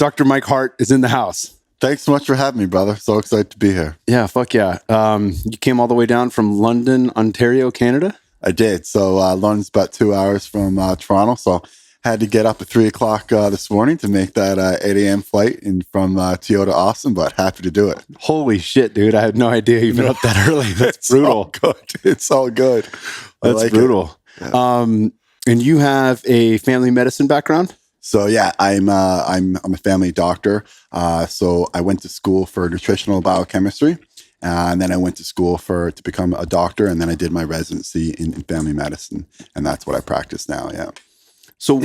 Dr. Mike Hart is in the house. Thanks so much for having me, brother. So excited to be here. Yeah, fuck yeah. You came all the way down from London, Ontario, Canada? I did. So London's about 2 hours from Toronto. So had to get up at 3 o'clock this morning to make that 8 a.m. flight from TO to Austin, but happy to do it. Holy shit, dude. I had no idea you've been up that early. That's brutal. All good. It's all good. That's brutal. Yeah. And you have a family medicine background? So yeah, I'm a family doctor. So I went to school for nutritional biochemistry, and then I went to school to become a doctor, and then I did my residency in family medicine, and that's what I practice now. Yeah. So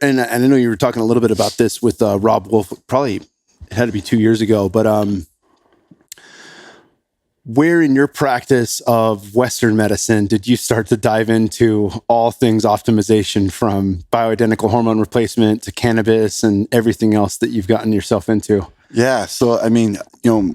and I know you were talking a little bit about this with Rob Wolf. Probably it had to be 2 years ago, but where in your practice of Western medicine did you start to dive into all things optimization, from bioidentical hormone replacement to cannabis and everything else that you've gotten yourself into? Yeah. So, I mean,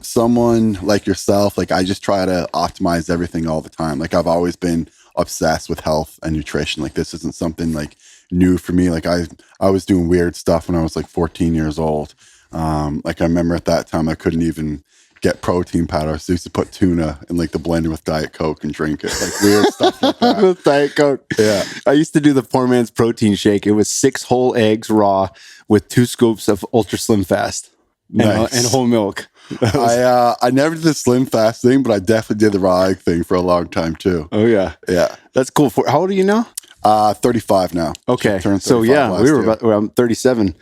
someone like yourself, like I just try to optimize everything all the time. Like I've always been obsessed with health and nutrition. Like this isn't something like new for me. Like I was doing weird stuff when I was like 14 years old. Like I remember at that time I couldn't even get protein powder. So I used to put tuna in like the blender with Diet Coke and drink it. Like weird stuff like that. With Diet Coke. Yeah. I used to do the poor man's protein shake. It was 6 whole eggs raw with 2 scoops of Ultra Slim Fast and whole milk. I never did the Slim Fast thing, but I definitely did the raw egg thing for a long time too. Oh yeah. Yeah. That's cool. How old are you now? 35 now. Okay. So yeah, I'm 37.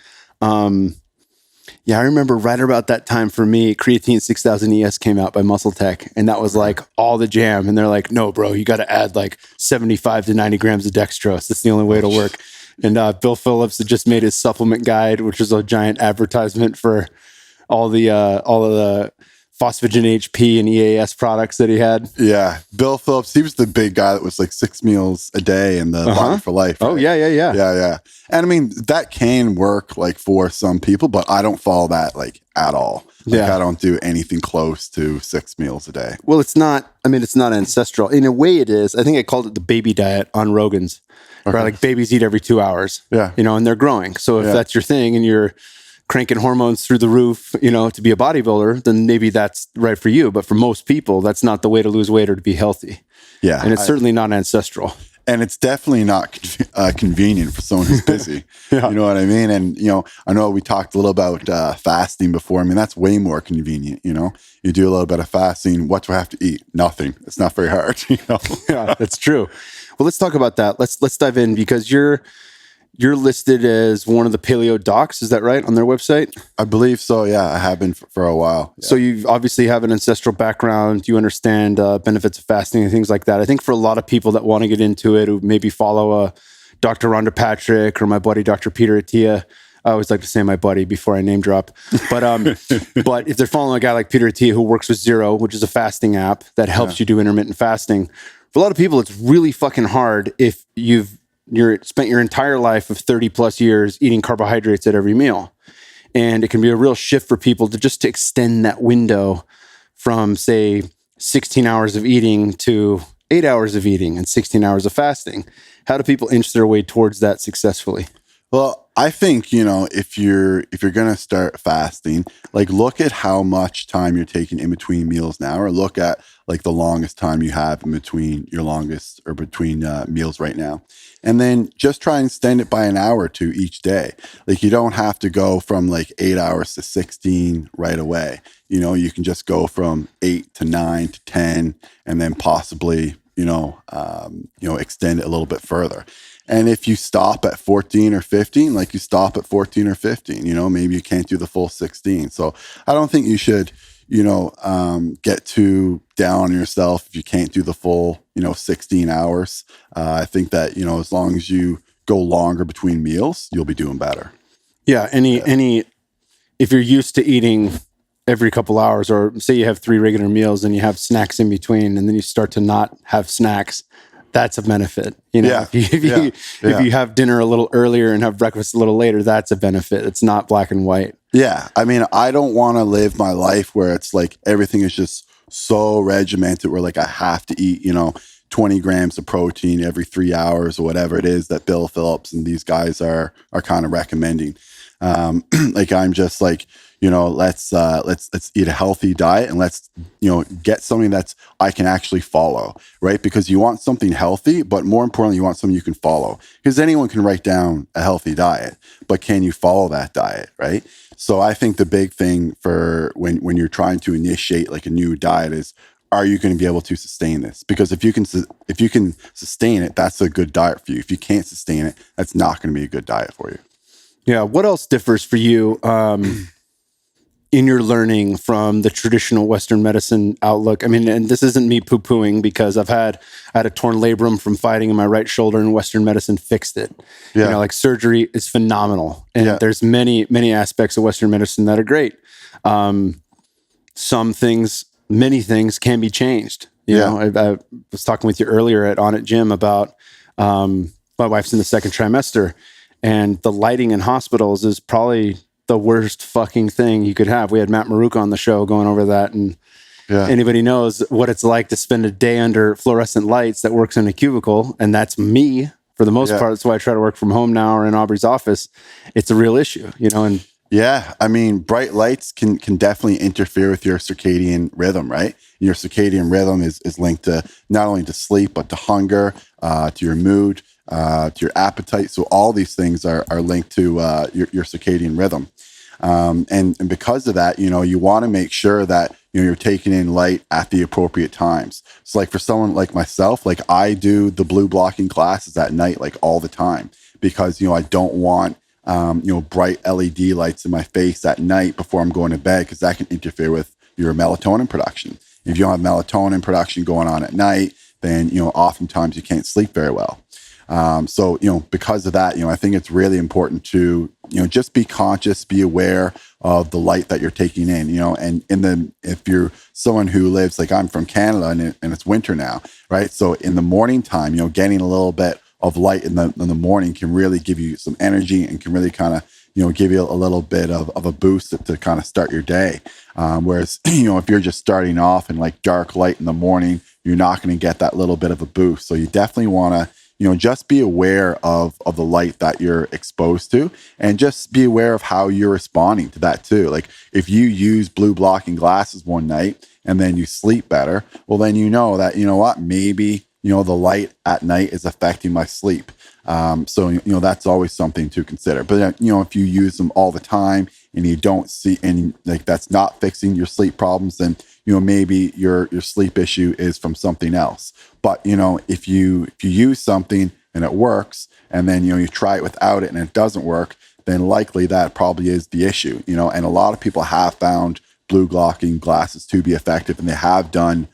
Yeah, I remember right about that time for me, Creatine 6000 ES came out by Muscle Tech, and that was like all the jam. And they're like, no, bro, you got to add like 75 to 90 grams of dextrose. That's the only way it'll work. And Bill Phillips had just made his supplement guide, which was a giant advertisement for all of the phosphagen HP and EAS products that he had. Yeah. Bill Phillips, he was the big guy that was like 6 meals a day in the Body for Life. Right? Oh, yeah. Yeah. And I mean, that can work like for some people, but I don't follow that like at all. Like I don't do anything close to 6 meals a day. Well, it's not ancestral. In a way it is. I think I called it the baby diet on Rogan's. Okay. Right? Like babies eat every 2 hours. Yeah. And they're growing. So if that's your thing and you're cranking hormones through the roof, to be a bodybuilder, then maybe that's right for you. But for most people, that's not the way to lose weight or to be healthy. Yeah. And it's certainly not ancestral. And it's definitely not convenient for someone who's busy. Yeah. You know what I mean? And, I know we talked a little about fasting before. I mean, that's way more convenient, You do a little bit of fasting. What do I have to eat? Nothing. It's not very hard, Yeah, that's true. Well, let's talk about that. Let's dive in, because you're listed as one of the paleo docs. Is that right, on their website? I believe so. Yeah, I have been for a while. Yeah. So you obviously have an ancestral background. You understand benefits of fasting and things like that. I think for a lot of people that want to get into it, who maybe follow Dr. Rhonda Patrick or my buddy, Dr. Peter Attia. I always like to say my buddy before I name drop. But but if they're following a guy like Peter Attia, who works with Zero, which is a fasting app that helps you do intermittent fasting, for a lot of people, it's really fucking hard if you've spent your entire life of 30 plus years eating carbohydrates at every meal. And it can be a real shift for people to extend that window from, say, 16 hours of eating to 8 hours of eating and 16 hours of fasting. How do people inch their way towards that successfully? Well, I think, if you're going to start fasting, like look at how much time you're taking in between meals now, or look at like the longest time you have in between between meals right now. And then just try and extend it by an hour or two each day. Like you don't have to go from like 8 hours to 16 right away. You can just go from 8 to 9 to 10, and then possibly, extend it a little bit further. And if you stop at 14 or 15, like you stop at 14 or 15, maybe you can't do the full 16. So I don't think you should, get too down on yourself if you can't do the full, 16 hours. I think that, as long as you go longer between meals, you'll be doing better. Yeah. If you're used to eating every couple hours, or say you have 3 regular meals and you have snacks in between, and then you start to not have snacks, that's a benefit. If you have dinner a little earlier and have breakfast a little later, that's a benefit. It's not black and white. Yeah. I mean, I don't want to live my life where it's like everything is just so regimented where like I have to eat, 20 grams of protein every 3 hours or whatever it is that Bill Phillips and these guys are kind of recommending. Like I'm just like, let's eat a healthy diet and let's, get something that's I can actually follow, right? Because you want something healthy, but more importantly, you want something you can follow. Because anyone can write down a healthy diet, but can you follow that diet, right? So I think the big thing for when you're trying to initiate like a new diet is, are you going to be able to sustain this? Because if you can sustain it, that's a good diet for you. If you can't sustain it, that's not going to be a good diet for you. Yeah. What else differs for you in your learning from the traditional Western medicine outlook? I mean, and this isn't me poo-pooing, because I had a torn labrum from fighting in my right shoulder, and Western medicine fixed it. Yeah. Like surgery is phenomenal. And there's many, many aspects of Western medicine that are great. Many things can be changed. You know, I was talking with you earlier at On It Gym about my wife's in the second trimester, and the lighting in hospitals is probably the worst fucking thing you could have. We had Matt Maruka on the show going over that, and anybody knows what it's like to spend a day under fluorescent lights that works in a cubicle, and that's me for the most part. That's why I try to work from home now or in Aubrey's office. It's a real issue, and I mean, bright lights can definitely interfere with your circadian rhythm, right? Your circadian rhythm is linked to not only to sleep, but to hunger, to your mood, to your appetite. So all these things are linked to your circadian rhythm. And because of that, you want to make sure that, you're taking in light at the appropriate times. So like for someone like myself, like I do the blue blocking glasses at night, like all the time, because, I don't want, bright LED lights in my face at night before I'm going to bed, because that can interfere with your melatonin production. If you don't have melatonin production going on at night, then, oftentimes you can't sleep very well. So, because of that, I think it's really important to, just be conscious, be aware of the light that you're taking in, and if you're someone who lives, like I'm from Canada and it's winter now, right? So in the morning time, getting a little bit of light in the morning can really give you some energy and can really kind of, give you a little bit of a boost to kind of start your day. Whereas, if you're just starting off in like dark light in the morning, you're not going to get that little bit of a boost. So you definitely want to, just be aware of the light that you're exposed to, and just be aware of how you're responding to that too. Like if you use blue blocking glasses one night and then you sleep better, well, then that, maybe, the light at night is affecting my sleep. So, that's always something to consider. But, if you use them all the time and you don't see any, like that's not fixing your sleep problems, then, maybe your sleep issue is from something else. But, if you use something and it works, and then, you try it without it and it doesn't work, then likely that probably is the issue, and a lot of people have found blue blocking glasses to be effective, and they have done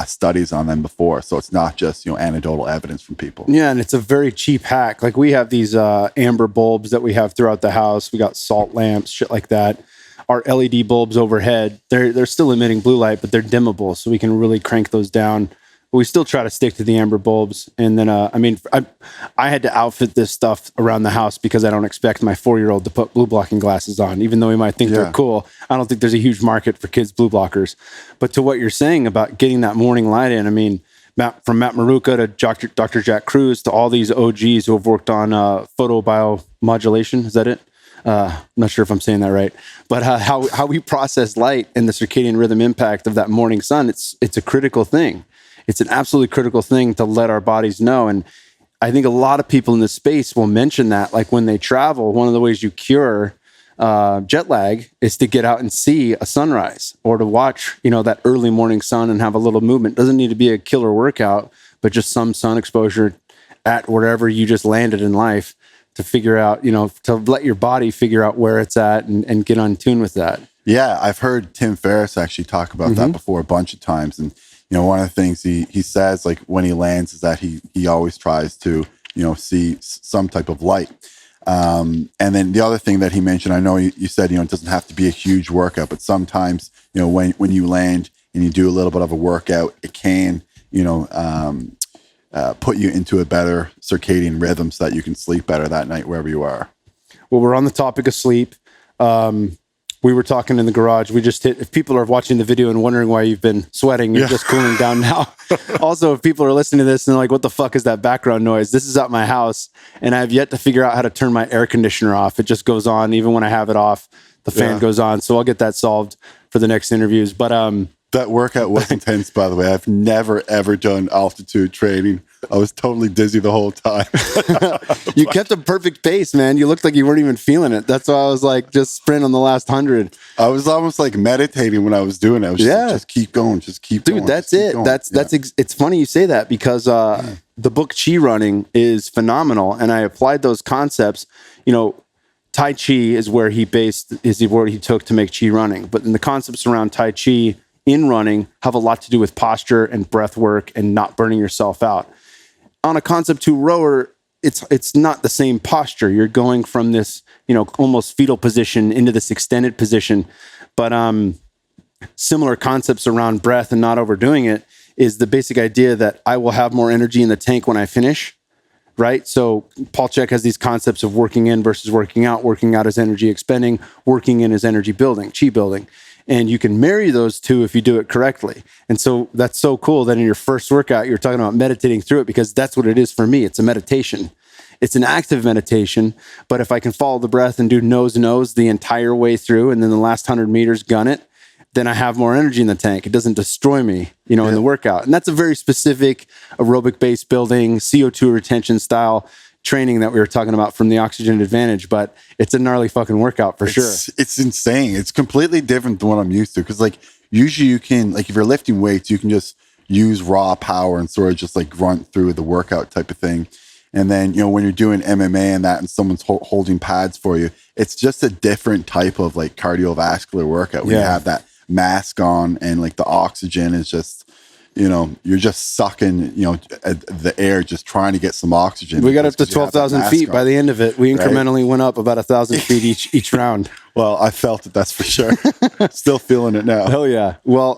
studies on them before. So it's not just, anecdotal evidence from people. Yeah. And it's a very cheap hack. Like we have these amber bulbs that we have throughout the house. We got salt lamps, shit like that. Our LED bulbs overhead, they're still emitting blue light, but they're dimmable. So we can really crank those down. But we still try to stick to the amber bulbs. And then, I had to outfit this stuff around the house because I don't expect my 4-year-old to put blue blocking glasses on, even though he might think they're cool. I don't think there's a huge market for kids' blue blockers. But to what you're saying about getting that morning light in, from Matt Maruka to Dr. Jack Cruz to all these OGs who have worked on photobiomodulation. Is that it? I'm not sure if I'm saying that right, but how we process light and the circadian rhythm impact of that morning sun, it's a critical thing. It's an absolutely critical thing to let our bodies know. And I think a lot of people in this space will mention that, like when they travel, one of the ways you cure jet lag is to get out and see a sunrise, or to watch, that early morning sun and have a little movement. Doesn't need to be a killer workout, but just some sun exposure at wherever you just landed in life, to figure out, to let your body figure out where it's at and get on tune with that. Yeah, I've heard Tim Ferriss actually talk about that before a bunch of times. And, one of the things he says, like when he lands, is that he always tries to, see some type of light. And then the other thing that he mentioned, I know you said, it doesn't have to be a huge workout, but sometimes, when you land and you do a little bit of a workout, it can, put you into a better circadian rhythm so that you can sleep better that night wherever you are. Well, we're on the topic of sleep. we were talking in the garage. We just hit, if people are watching the video and wondering why you've been sweating, you're just cooling down now. Also, if people are listening to this and they're like, what the fuck is that background noise? This is at my house, and I have yet to figure out how to turn my air conditioner off. It just goes on. Even when I have it off, the fan goes on. So I'll get that solved for the next interviews. But that workout was intense, by the way. I've never, ever done altitude training. I was totally dizzy the whole time. You kept a perfect pace, man. You looked like you weren't even feeling it. That's why I was like, just sprint on the last 100. I was almost like meditating when I was doing it. I was just, like, just keep going, just keep going. Dude, that's it. It's funny you say that because the book Chi Running is phenomenal. And I applied those concepts. You know, Tai Chi is where he took to make Chi Running. But in the concepts around Tai Chi in running have a lot to do with posture and breath work and not burning yourself out. On a Concept 2 rower, it's not the same posture. You're going from this, you know, almost fetal position into this extended position. But similar concepts around breath and not overdoing it is the basic idea that I will have more energy in the tank when I finish, right? So Paul Chek has these concepts of working in versus working out. Working out is energy expending, working in is energy building, chi building. And you can marry those two if you do it correctly. And so that's so cool that in your first workout, you're talking about meditating through it, because that's what it is for me. It's a meditation. It's an active meditation. But if I can follow the breath and do nose the entire way through, and then the last 100 meters gun it, then I have more energy in the tank. It doesn't destroy me, you know, in the workout. And that's a very specific aerobic base building, CO2 retention style training that we were talking about from the Oxygen Advantage, but it's a gnarly fucking workout for sure. It's insane. It's completely different than what I'm used to. Cause like usually you can, like if you're lifting weights, you can just use raw power and sort of just like grunt through the workout type of thing. And then, you know, when you're doing MMA and that, and someone's holding pads for you, it's just a different type of like cardiovascular workout when you have that mask on and like the oxygen is just, you know, you're just sucking, you know, the air, just trying to get some oxygen. We got up to 12,000 feet by the end of it. We incrementally went up about 1,000 feet each round. Well, I felt it, that's for sure. Still feeling it now. Hell yeah. Well,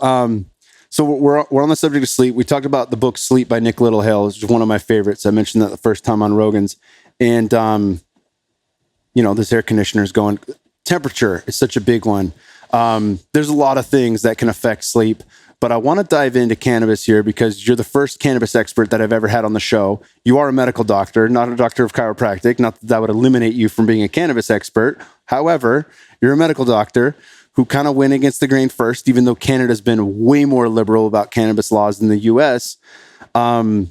so we're on the subject of sleep. We talked about the book Sleep by Nick Littlehale. It's one of my favorites. I mentioned that the first time on Rogan's. And, you know, this air conditioner is going. Temperature is such a big one. There's a lot of things that can affect sleep. But I want to dive into cannabis here because you're the first cannabis expert that I've ever had on the show. You are a medical doctor, not a doctor of chiropractic. Not that that would eliminate you from being a cannabis expert. However, you're a medical doctor who kind of went against the grain first, even though Canada's been way more liberal about cannabis laws than the US. I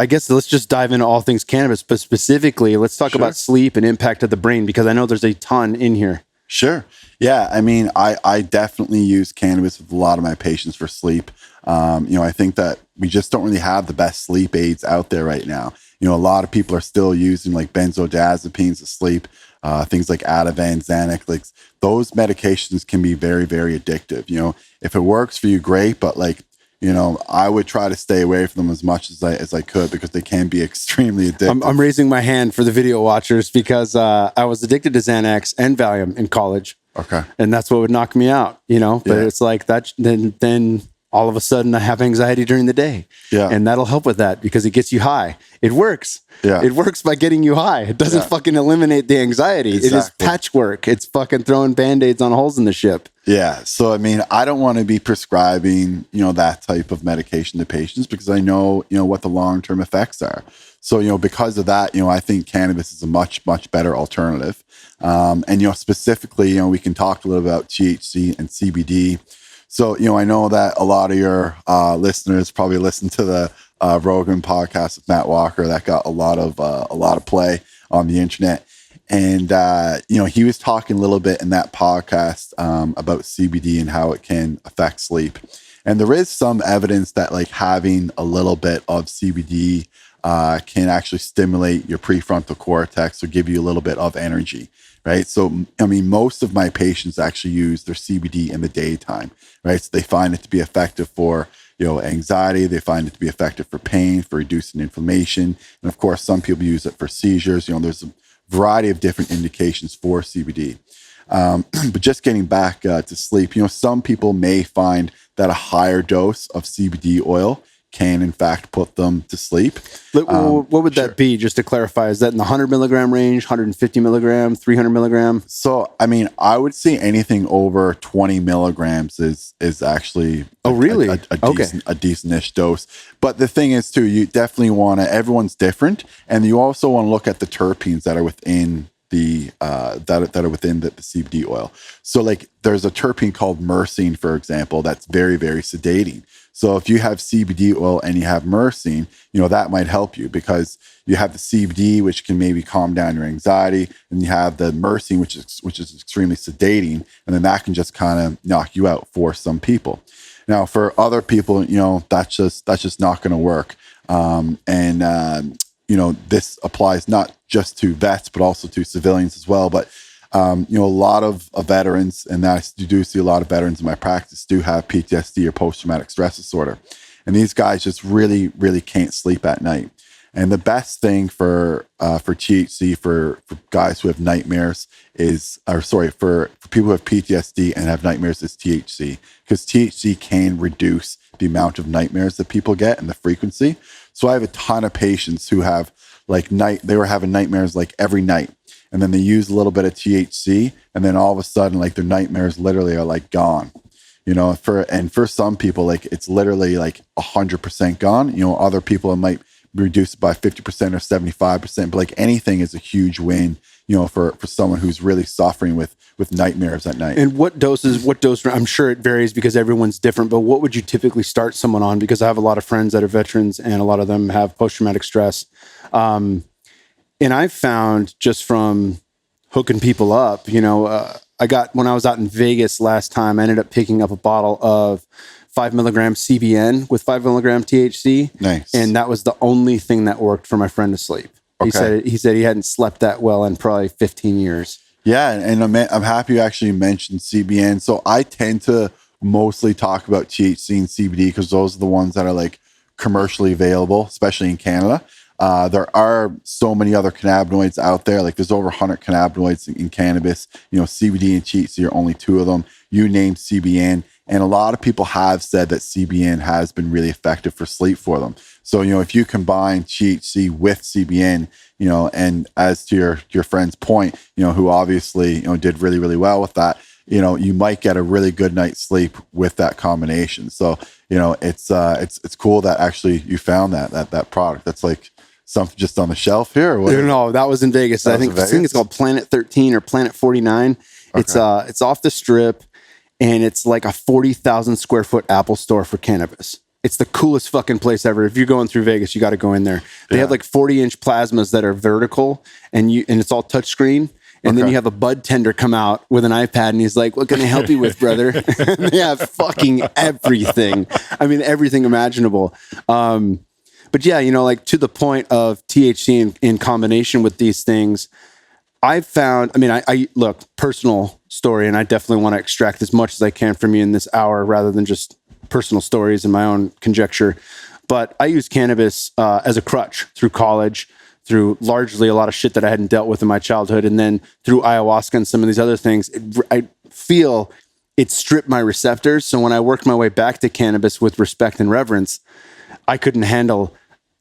guess let's just dive into all things cannabis, but specifically, let's talk about sleep and impact of the brain, because I know there's a ton in here. Sure. Yeah. I mean, I definitely use cannabis with a lot of my patients for sleep. You know, I think that we just don't really have the best sleep aids out there right now. You know, a lot of people are still using like benzodiazepines to sleep, things like Ativan, Xanax. Like those medications can be very, very addictive. You know, if it works for you, great. But like, you know, I would try to stay away from them as much as I could, because they can be extremely addictive. I'm raising my hand for the video watchers because I was addicted to Xanax and Valium in college. Okay. And that's what would knock me out, you know, but it's like that. Then all of a sudden I have anxiety during the day. Yeah. And that'll help with that because it gets you high. It works. Yeah. It works by getting you high. It doesn't fucking eliminate the anxiety. Exactly. It is patchwork. It's fucking throwing Band-Aids on holes in the ship. Yeah. So, I mean, I don't want to be prescribing, you know, that type of medication to patients because I know, you know, what the long-term effects are. So, you know, because of that, you know, I think cannabis is a much, much better alternative. And, you know, specifically, you know, we can talk a little about THC and CBD. So, you know, I know that a lot of your listeners probably listen to the Rogan podcast with Matt Walker that got a lot of play on the internet. And, you know, he was talking a little bit in that podcast about CBD and how it can affect sleep. And there is some evidence that like having a little bit of CBD can actually stimulate your prefrontal cortex or give you a little bit of energy, right? So, I mean, most of my patients actually use their CBD in the daytime, right? So they find it to be effective for, you know, anxiety. They find it to be effective for pain, for reducing inflammation. And of course, some people use it for seizures. You know, there's a variety of different indications for CBD. But just getting back to sleep, you know, some people may find that a higher dose of CBD oil can in fact put them to sleep. What would that be? Just to clarify, is that in the 100 milligram range, 150 milligram, 300 milligram? So, I mean, I would say anything over 20 milligrams is actually a decent-ish dose. But the thing is, too, you definitely want to, everyone's different. And you also want to look at the terpenes that are within the CBD oil. So like there's a terpene called myrcene, for example, that's very, very sedating. So if you have CBD oil and you have myrcene, that might help you because you have the CBD, which can maybe calm down your anxiety, and you have the myrcene, which is extremely sedating, and then that can just kind of knock you out for some people. Now, for other people, that's just not going to work. This applies not just to vets, but also to civilians as well. But, a lot of veterans, and I do see a lot of veterans in my practice, do have PTSD or post-traumatic stress disorder. And these guys just really, really can't sleep at night. And the best thing for THC for guys who have nightmares for people who have PTSD and have nightmares is THC, because THC can reduce the amount of nightmares that people get and the frequency. So I have a ton of patients who have they were having nightmares like every night, and then they use a little bit of THC, and then all of a sudden like their nightmares literally are like gone. For some people, like it's literally like 100% gone. Other people it might reduce it by 50% or 75%, but like anything is a huge win, for someone who's really suffering with nightmares at night. And what dose, I'm sure it varies because everyone's different, but what would you typically start someone on? Because I have a lot of friends that are veterans and a lot of them have post-traumatic stress. And I've found just from hooking people up, when I was out in Vegas last time, I ended up picking up a bottle of 5 milligram CBN with 5 milligram THC. Nice. And that was the only thing that worked for my friend to sleep. Okay. He said he hadn't slept that well in probably 15 years. Yeah. And I'm happy you actually mentioned CBN. So I tend to mostly talk about THC and CBD because those are the ones that are like commercially available, especially in Canada. There are so many other cannabinoids out there. Like there's over 100 cannabinoids in cannabis. CBD and THC are only two of them. You named CBN. And a lot of people have said that CBN has been really effective for sleep for them. So, if you combine THC with CBN, and as to your friend's point, who obviously, did really, really well with that, you might get a really good night's sleep with that combination. So, it's cool that actually you found that product. That's like something just on the shelf here. Or what? No, that was in Vegas. I think it's called Planet 13 or Planet 49. Okay. It's off the strip. And it's like a 40,000 square foot Apple store for cannabis. It's the coolest fucking place ever. If you're going through Vegas, you got to go in there. They have like 40-inch plasmas that are vertical, and it's all touchscreen. And then you have a bud tender come out with an iPad, and he's like, "What can I help you with, brother?" They have fucking everything. I mean, everything imaginable. But yeah, like to the point of THC in combination with these things, I've found, I look, personal story, and I definitely want to extract as much as I can from you in this hour rather than just personal stories and my own conjecture. But I use cannabis as a crutch through college, through largely a lot of shit that I hadn't dealt with in my childhood, and then through ayahuasca and some of these other things. I feel it stripped my receptors. So when I worked my way back to cannabis with respect and reverence, I couldn't handle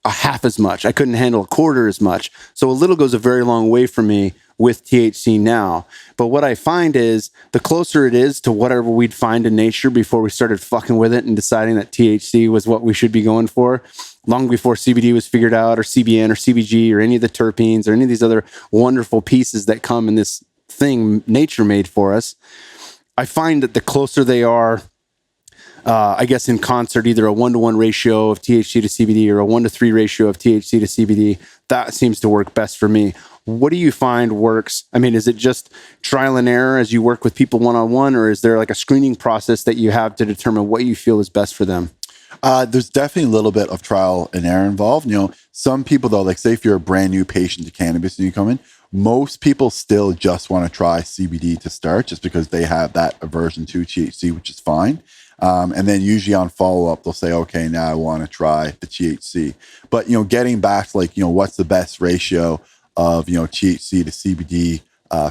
a half as much. I couldn't handle a quarter as much. So a little goes a very long way for me with THC now. But what I find is the closer it is to whatever we'd find in nature before we started fucking with it and deciding that THC was what we should be going for, long before CBD was figured out, or CBN or CBG or any of the terpenes or any of these other wonderful pieces that come in this thing nature made for us, I find that the closer they are, I guess in concert, either a 1-to-1 ratio of THC to CBD or a 1-to-3 ratio of THC to CBD, that seems to work best for me. What do you find works? Is it just trial and error as you work with people one-on-one, or is there like a screening process that you have to determine what you feel is best for them? There's definitely a little bit of trial and error involved. Some people though, like say if you're a brand new patient to cannabis and you come in, most people still just want to try CBD to start just because they have that aversion to THC, which is fine. And then usually on follow-up, they'll say, okay, now I want to try the THC. But, getting back to what's the best ratio of, THC to CBD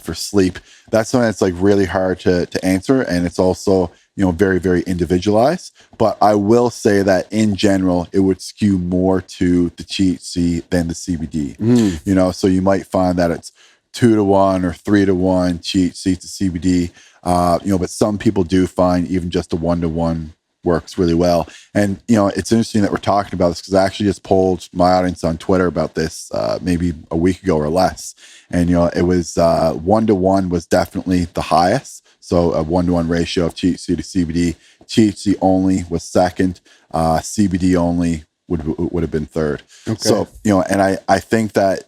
for sleep, that's something that's like really hard to answer. And it's also, very, very individualized. But I will say that in general, it would skew more to the THC than the CBD. So you might find that it's 2-to-1 or 3-to-1 THC to CBD. But some people do find even just a 1-to-1 works really well. And, it's interesting that we're talking about this because I actually just polled my audience on Twitter about this maybe a week ago or less. And, it was 1-to-1 was definitely the highest. So a 1-to-1 ratio of THC to CBD. THC only was second. CBD only would have been third. Okay. So, and I think that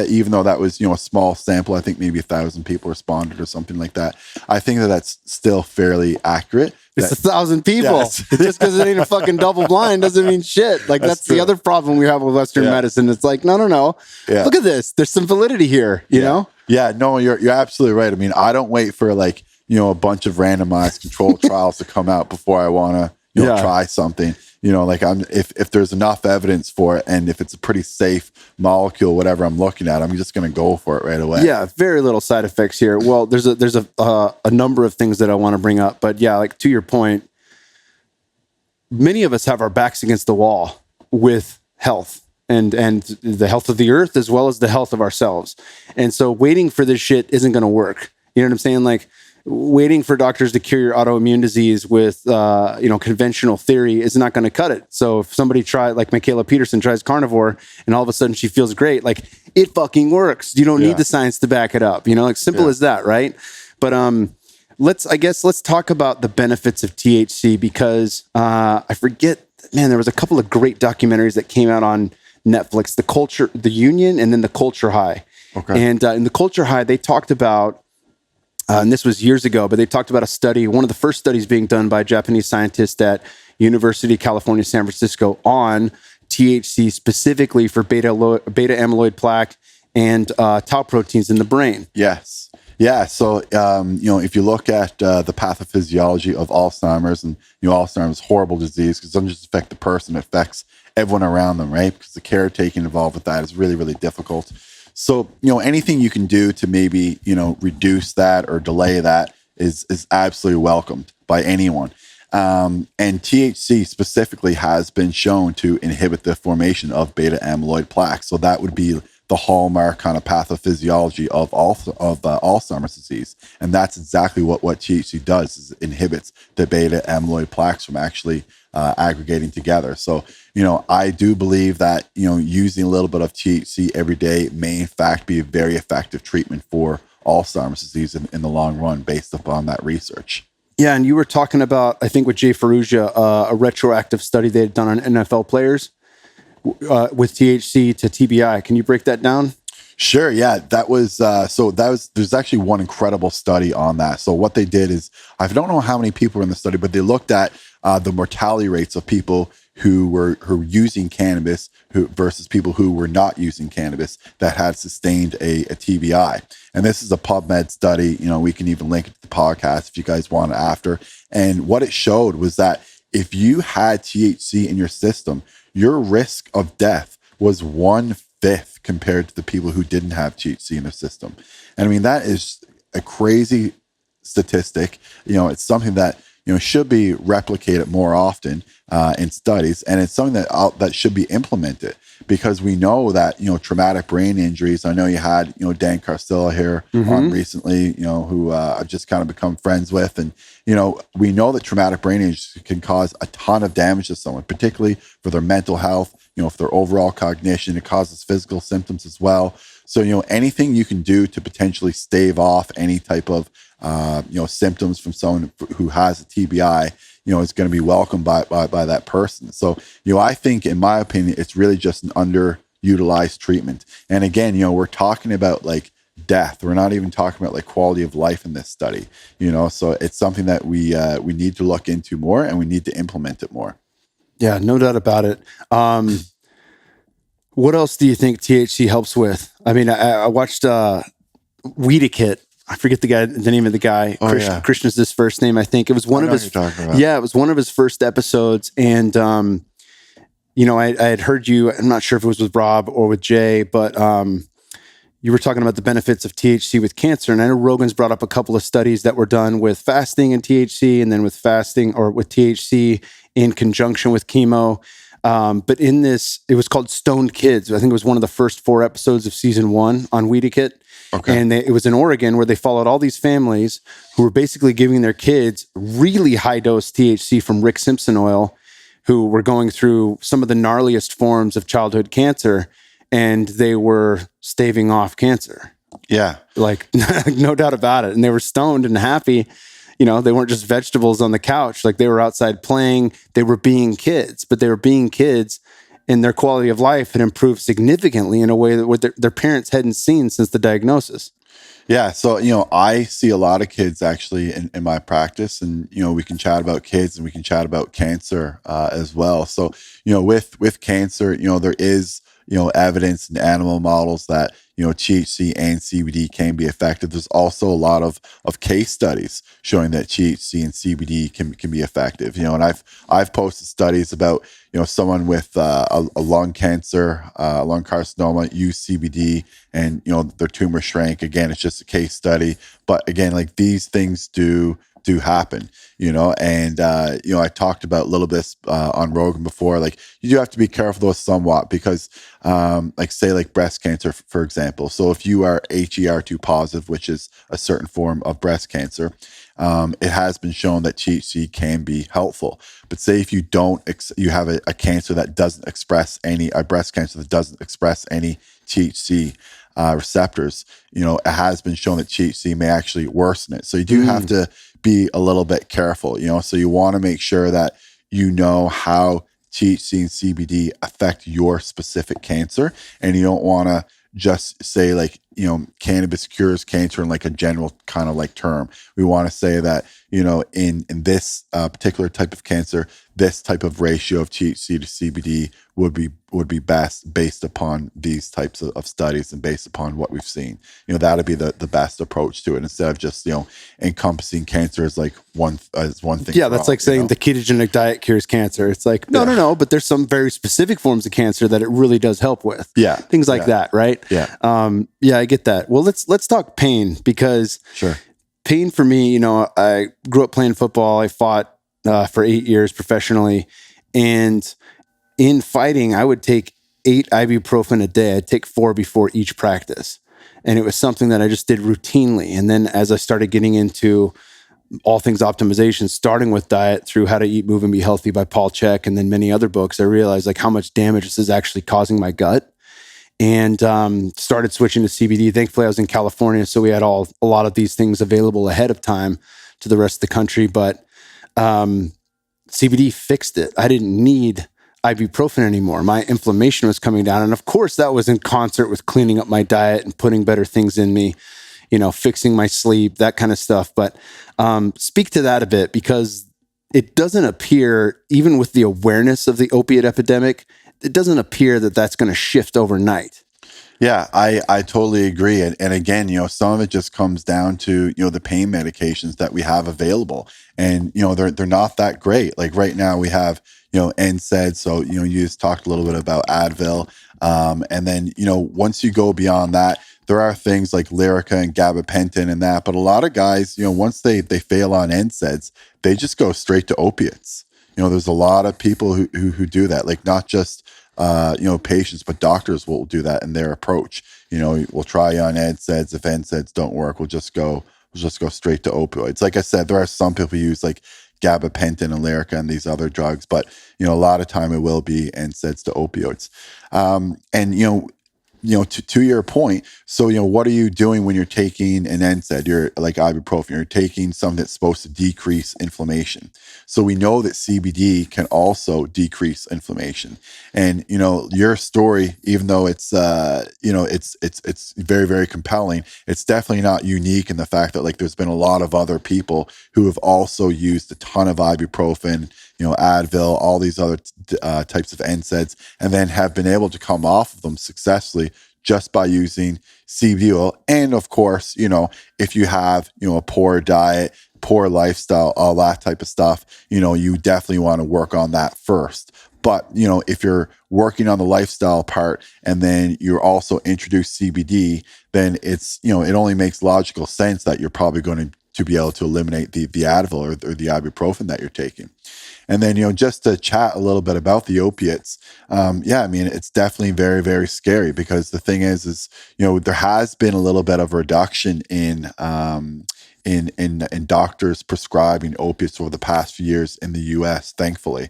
even though that was, a small sample, I think maybe 1,000 people responded or something like that. I think that that's still fairly accurate. It's 1,000 people. Yes. Just because it ain't a fucking double blind doesn't mean shit. Like that's the other problem we have with Western medicine. It's like, no. Yeah. Look at this. There's some validity here, you know? Yeah, no, you're absolutely right. I mean, I don't wait for a bunch of randomized controlled trials to come out before I want to, try something. If there's enough evidence for it and if it's a pretty safe molecule, whatever I'm looking at, I'm just going to go for it right away. Yeah, very little side effects here. Well, there's a number of things that I want to bring up, but yeah, like to your point, many of us have our backs against the wall with health and the health of the earth as well as the health of ourselves. And so waiting for this shit isn't going to work. You know what I'm saying? Like waiting for doctors to cure your autoimmune disease with, conventional theory is not going to cut it. So if somebody like Michaela Peterson tries carnivore and all of a sudden she feels great, like it fucking works. You don't need the science to back it up, like simple as that. Right. But, let's talk about the benefits of THC because, I forget, man, there was a couple of great documentaries that came out on Netflix, the Union and then the Culture High. Okay. And, in the Culture High, they talked about, and this was years ago, but they talked about a study, one of the first studies being done by Japanese scientists at University of California, San Francisco on THC specifically for beta amyloid plaque and tau proteins in the brain. Yes. Yeah. So, if you look at the pathophysiology of Alzheimer's and, Alzheimer's is a horrible disease because it doesn't just affect the person, it affects everyone around them, right? Because the caretaking involved with that is really, really difficult. So, anything you can do to maybe, reduce that or delay that is absolutely welcomed by anyone. And THC specifically has been shown to inhibit the formation of beta amyloid plaque. So that would be the hallmark kind of pathophysiology of Alzheimer's disease. And that's exactly what THC does, is it inhibits the beta amyloid plaques from actually aggregating together. So, I do believe that, using a little bit of THC every day may in fact be a very effective treatment for Alzheimer's disease in the long run based upon that research. Yeah, and you were talking about, I think with Jay Ferrugia, a retroactive study they had done on NFL players with THC to TBI. Can you break that down? Sure. Yeah, there's actually one incredible study on that. So what they did is, I don't know how many people were in the study, but they looked at the mortality rates of people who were using cannabis versus people who were not using cannabis that had sustained a TBI. And this is a PubMed study. We can even link it to the podcast if you guys want it after. And what it showed was that if you had THC in your system, your risk of death was 1/5 compared to the people who didn't have THC in their system. And I mean, that is a crazy statistic. It's something that, should be replicated more often in studies. And it's something that should be implemented because we know that, traumatic brain injuries, I know you had, Dan Carcilla here on recently, who I've just kind of become friends with. And, we know that traumatic brain injuries can cause a ton of damage to someone, particularly for their mental health, for their overall cognition. It causes physical symptoms as well. So, anything you can do to potentially stave off any type of, symptoms from someone who has a TBI, is going to be welcomed by that person. So, I think, in my opinion, it's really just an underutilized treatment. And again, we're talking about like death. We're not even talking about like quality of life in this study, so it's something that we need to look into more and we need to implement it more. Yeah, no doubt about it. What else do you think THC helps with? I mean, I watched Weedikit. I forget the name of the guy. Krishna's his first name, I think. It was one of his. Yeah, it was one of his first episodes, and I had heard you. I'm not sure if it was with Rob or with Jay, but you were talking about the benefits of THC with cancer. And I know Rogan's brought up a couple of studies that were done with fasting and THC, and then with fasting or with THC in conjunction with chemo. But in this, it was called Stoned Kids. I think it was one of the first 4 episodes of season 1 on Weedikit. Okay. And it was in Oregon, where they followed all these families who were basically giving their kids really high dose THC from Rick Simpson oil, who were going through some of the gnarliest forms of childhood cancer, and they were staving off cancer. Yeah. Like, no doubt about it. And they were stoned and happy. You know, they weren't just vegetables on the couch. Like, they were outside playing. They were being kids, but they were being kids, and their quality of life had improved significantly in a way that what their parents hadn't seen since the diagnosis. Yeah. So, I see a lot of kids actually in my practice, and, we can chat about kids and we can chat about cancer as well. So, with cancer, there is, evidence in animal models that, THC and CBD can be effective. There's also a lot of case studies showing that THC and CBD can be effective. And I've posted studies about, someone with a lung cancer, lung carcinoma, used CBD, and, their tumor shrank. Again, it's just a case study. But again, like, these things do happen, and, I talked about a little bit on Rogan before. Like, you do have to be careful though somewhat, because like breast cancer, for example. So if you are HER2 positive, which is a certain form of breast cancer, it has been shown that THC can be helpful. But say if you you have a cancer that doesn't express a breast cancer that doesn't express any THC receptors, it has been shown that THC may actually worsen it. So you do have to be a little bit careful, so you want to make sure that how THC and CBD affect your specific cancer, and you don't want to just say, like, cannabis cures cancer in like a general kind of like term. We want to say that, in this particular type of cancer, this type of ratio of THC to CBD would be best based upon these types of studies and based upon what we've seen. That'd be the best approach to it, instead of just, encompassing cancer as like one thing. Yeah, that's like saying the ketogenic diet cures cancer. It's like, no, but there's some very specific forms of cancer that it really does help with. Yeah. Things like that, right? Yeah. Yeah, I get that. Well, let's talk pain, because Sure. Pain for me, I grew up playing football. I fought for 8 years professionally. And in fighting, I would take 8 ibuprofen a day. I'd take 4 before each practice. And it was something that I just did routinely. And then as I started getting into all things optimization, starting with diet through How to Eat, Move, and Be Healthy by Paul Chek, and then many other books, I realized like how much damage this is actually causing my gut. And started switching to CBD. Thankfully, I was in California, so we had a lot of these things available ahead of time to the rest of the country. But CBD fixed it. I didn't need ibuprofen anymore. My inflammation was coming down. And of course, that was in concert with cleaning up my diet and putting better things in me, fixing my sleep, that kind of stuff. But speak to that a bit, because it doesn't appear, even with the awareness of the opiate epidemic, it doesn't appear that that's going to shift overnight. Yeah, I totally agree. And again, some of it just comes down to, the pain medications that we have available. And, they're not that great. Like right now we have, NSAIDs. So, you just talked a little bit about Advil. And then, once you go beyond that, there are things like Lyrica and gabapentin and that. But a lot of guys, once they fail on NSAIDs, they just go straight to opiates. There's a lot of people who do that, like not just, patients, but doctors will do that in their approach. We'll try you on NSAIDs. If NSAIDs don't work, we'll just go straight to opioids. Like I said, there are some people who use like gabapentin and Lyrica and these other drugs, but, a lot of time it will be NSAIDs to opioids. And, to your point, so, what are you doing when you're taking an NSAID? You're like ibuprofen, you're taking something that's supposed to decrease inflammation. So we know that CBD can also decrease inflammation. And, your story, even though it's, it's very, very compelling, it's definitely not unique in the fact that like there's been a lot of other people who have also used a ton of ibuprofen, Advil, all these other types of NSAIDs, and then have been able to come off of them successfully just by using CBD oil. And of course, if you have, a poor diet, poor lifestyle, all that type of stuff, you definitely want to work on that first. But, if you're working on the lifestyle part and then you're also introduce CBD, then it's, it only makes logical sense that you're probably going to be able to eliminate the Advil or the ibuprofen that you're taking. And then, just to chat a little bit about the opiates, it's definitely very, very scary, because the thing is, there has been a little bit of a reduction in doctors prescribing opiates over the past few years in the US, thankfully.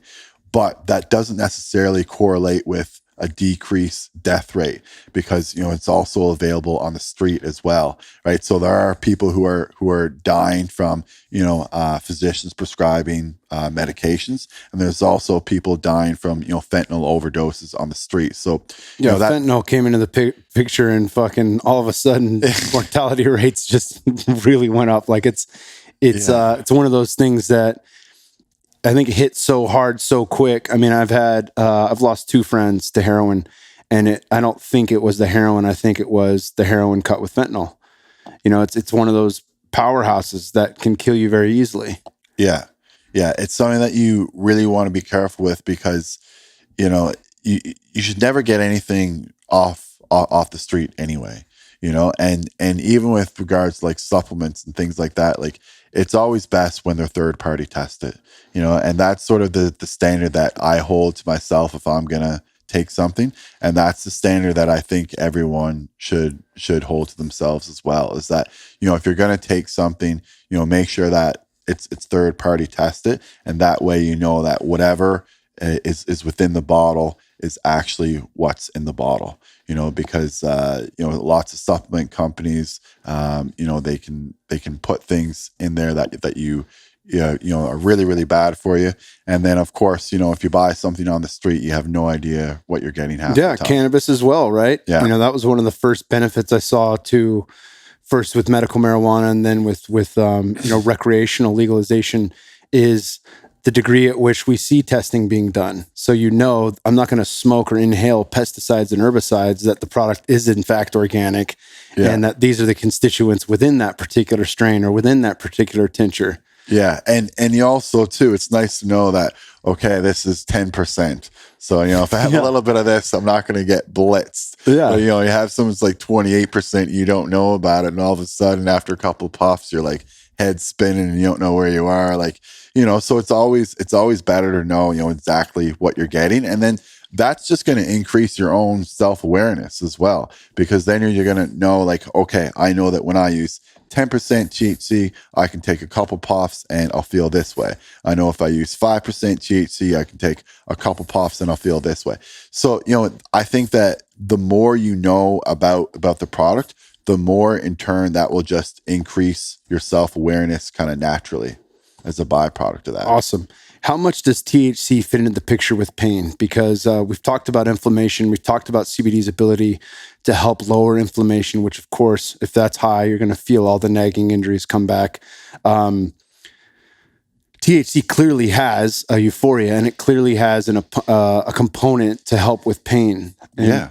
But that doesn't necessarily correlate with a decreased death rate, because it's also available on the street as well, right? So there are people who are dying from physicians prescribing medications, and there's also people dying from fentanyl overdoses on the street. So fentanyl came into the picture, and fucking all of a sudden mortality rates just really went up. Like it's one of those things that I think it hit so hard, so quick. I mean, I've lost 2 friends to heroin, and I don't think it was the heroin. I think it was the heroin cut with fentanyl. It's one of those powerhouses that can kill you very easily. Yeah. It's something that you really want to be careful with, because, you should never get anything off the street anyway, and even with regards to like supplements and things like that, like it's always best when they're third party tested, and that's sort of the standard that I hold to myself if I'm going to take something. And that's the standard that I think everyone should hold to themselves as well, is that, if you're going to take something, make sure that it's third party tested. And that way, that whatever is within the bottle is actually what's in the bottle, because, lots of supplement companies, they can put things in there that are really, really bad for you. And then of course, if you buy something on the street, you have no idea what you're getting half the time. Cannabis as well, right? Yeah. That was one of the first benefits I saw first with medical marijuana, and then with recreational legalization, is the degree at which we see testing being done. So, I'm not going to smoke or inhale pesticides and herbicides, that the product is in fact organic, and that these are the constituents within that particular strain or within that particular tincture. Yeah. And you also too, it's nice to know that, okay, this is 10%. So, if I have a little bit of this, I'm not going to get blitzed. Yeah. But, you have someone's like 28%, you don't know about it. And all of a sudden after a couple of puffs, you're like head spinning and you don't know where you are. Like, so it's always better to know, exactly what you're getting. And then that's just going to increase your own self-awareness as well, because then you're going to know, like, okay, I know that when I use 10% THC, I can take a couple puffs and I'll feel this way. I know if I use 5% THC, I can take a couple puffs and I'll feel this way. So, I think that the more you know about the product, the more in turn that will just increase your self-awareness kind of naturally as a byproduct of that. Awesome. How much does THC fit into the picture with pain? Because we've talked about inflammation. We've talked about CBD's ability to help lower inflammation, which of course, if that's high, you're going to feel all the nagging injuries come back. THC clearly has a euphoria, and it clearly has a component to help with pain. Yeah.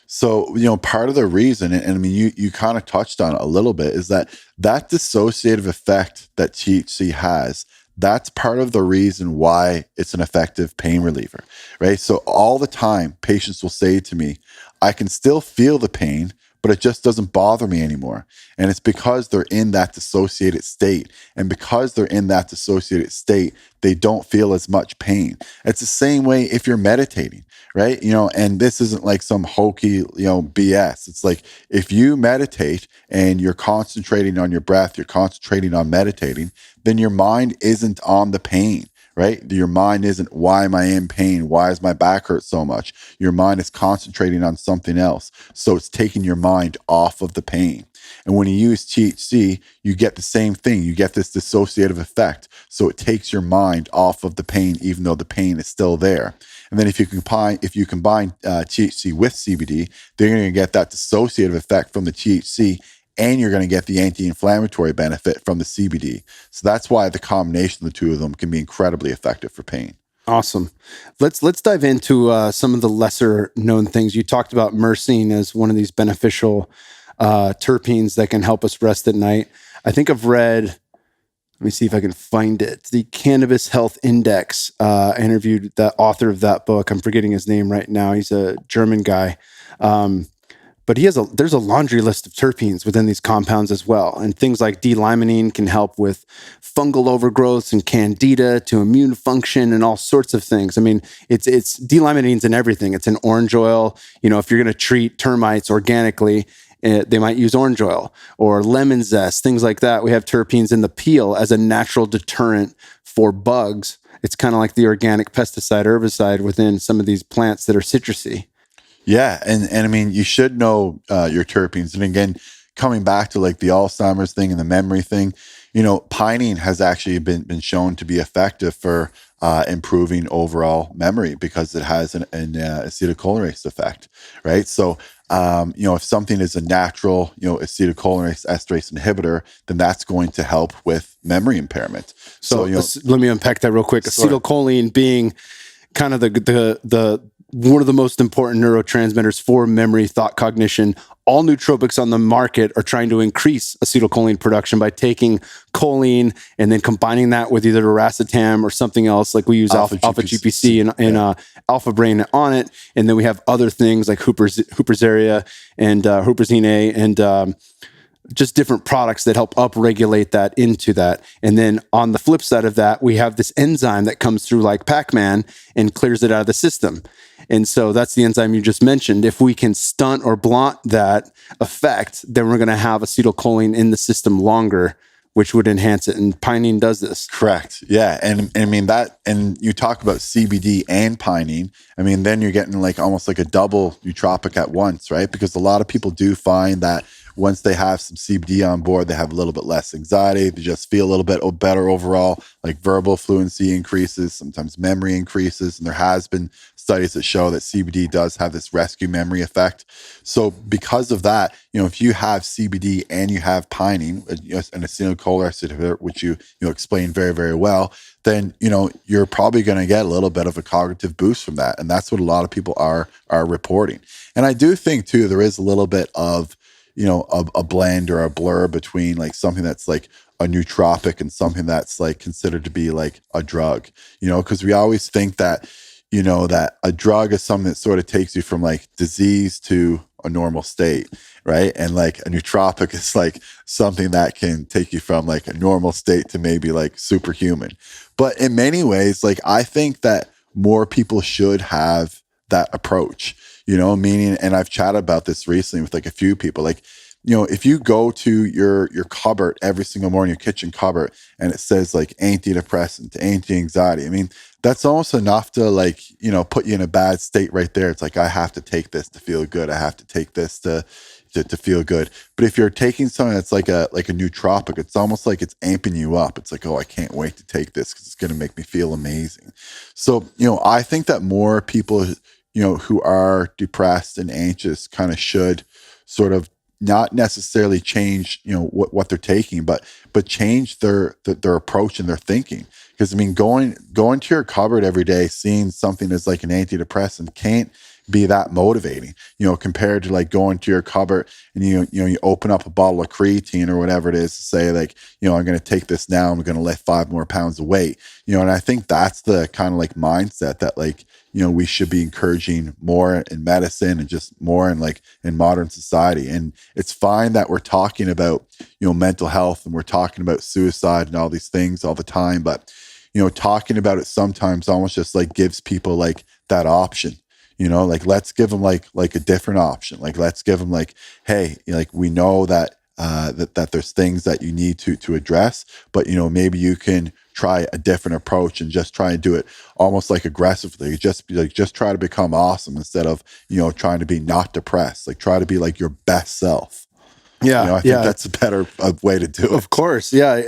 So, part of the reason, and I mean, you kind of touched on it a little bit, is that dissociative effect that THC has, that's part of the reason why it's an effective pain reliever, right? So all the time, patients will say to me, I can still feel the pain, but it just doesn't bother me anymore. And it's because they're in that dissociated state. And because they're in that dissociated state, they don't feel as much pain. It's the same way if you're meditating, right? And this isn't like some hokey, BS. It's like if you meditate and you're concentrating on your breath, you're concentrating on meditating, then your mind isn't on the pain, right? Your mind isn't, why am I in pain? Why does my back hurt so much? Your mind is concentrating on something else. So it's taking your mind off of the pain. And when you use THC, you get the same thing. You get this dissociative effect. So it takes your mind off of the pain, even though the pain is still there. And then if you combine THC with CBD, then you're going to get that dissociative effect from the THC, and you're going to get the anti-inflammatory benefit from the CBD. So that's why the combination of the two of them can be incredibly effective for pain. Awesome. Let's dive into some of the lesser known things. You talked about myrcene as one of these beneficial terpenes that can help us rest at night. I think I've read Let me see if I can find it. The Cannabis Health Index. I interviewed the author of that book. I'm forgetting his name right now. He's a German guy. But there's a laundry list of terpenes within these compounds as well. And things like D-limonene can help with fungal overgrowths and candida to immune function and all sorts of things. I mean, it's D-limonene's in everything. It's in orange oil. You know, if you're going to treat termites organically, they might use orange oil or lemon zest, things like that. We have terpenes in the peel as a natural deterrent for bugs. It's kind of like the organic pesticide herbicide within some of these plants that are citrusy. Yeah, and I mean, you should know your terpenes. And again, coming back to like the Alzheimer's thing and the memory thing, you know, pinene has actually been shown to be effective for improving overall memory because it has an acetylcholinesterase effect, right? So, you know, if something is a natural, you know, acetylcholinesterase esterase inhibitor, then that's going to help with memory impairment. So you know, let me unpack that real quick. Acetylcholine being kind of the one of the most important neurotransmitters for memory, thought, cognition. All nootropics on the market are trying to increase acetylcholine production by taking choline and then combining that with either racetam or something else. Like we use alpha GPC and alpha brain on it. And then we have other things like Huperzarea and Huperzine A and just different products that help upregulate that into that. And then on the flip side of that, we have this enzyme that comes through like Pac-Man and clears it out of the system. And so that's the enzyme you just mentioned. If we can stunt or blunt that effect, then we're going to have acetylcholine in the system longer, which would enhance it. And pinene does this. Correct. Yeah. And I mean that, and you talk about CBD and pinene. I mean, then you're getting like almost like a double nootropic at once, right? Because a lot of people do find that once they have some CBD on board, they have a little bit less anxiety. They just feel a little bit better overall, like verbal fluency increases, sometimes memory increases. And there has been studies that show that CBD does have this rescue memory effect. So because of that, you know, if you have CBD and you have pinene, an acetylcholinesterase inhibitor, which you explained very, very well, then, you know, you're probably going to get a little bit of a cognitive boost from that. And that's what a lot of people are reporting. And I do think too, there is a little bit of, you know, a blend or a blur between like something that's like a nootropic and something that's like considered to be like a drug, you know, because we always think that, you know, that a drug is something that sort of takes you from like disease to a normal state, right? And like a nootropic is like something that can take you from like a normal state to maybe like superhuman. But in many ways, like I think that more people should have that approach, you know, meaning, and I've chatted about this recently with like a few people, like, you know, if you go to your cupboard every single morning, your kitchen cupboard, and it says like antidepressant, anti-anxiety, I mean, that's almost enough to like, you know, put you in a bad state right there. It's like, I have to take this to feel good. I have to take this to feel good. But if you're taking something that's like a nootropic, it's almost like it's amping you up. It's like, oh, I can't wait to take this because it's going to make me feel amazing. So, you know, I think that more people, you know, who are depressed and anxious kind of should sort of not necessarily change, you know, what they're taking, but change their approach and their thinking. Because I mean, going to your cupboard every day, seeing something as like an antidepressant can't be that motivating, you know, compared to like going to your cupboard and you open up a bottle of creatine or whatever it is to say like, you know, I'm going to take this now, I'm going to lift 5 more pounds of weight, you know. And I think that's the kind of like mindset that like, you know, we should be encouraging more in medicine and just more in like in modern society. And it's fine that we're talking about, you know, mental health and we're talking about suicide and all these things all the time, but you know, talking about it sometimes almost just like gives people like that option. You know, like let's give them like a different option. Like let's give them like, hey, like we know that that there's things that you need to address, but you know, maybe you can try a different approach and just try and do it almost like aggressively. Just try to become awesome instead of, you know, trying to be not depressed. Like try to be like your best self. Yeah, you know, I think that's a better way to do it. Of course, yeah.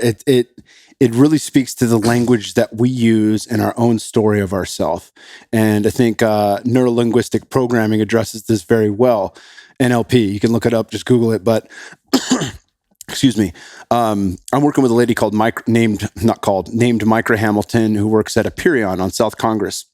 It really speaks to the language that we use in our own story of ourself. And I think neuro-linguistic programming addresses this very well. NLP, you can look it up, just Google it. But excuse me, I'm working with a lady named Micra Hamilton, who works at Aperion on South Congress.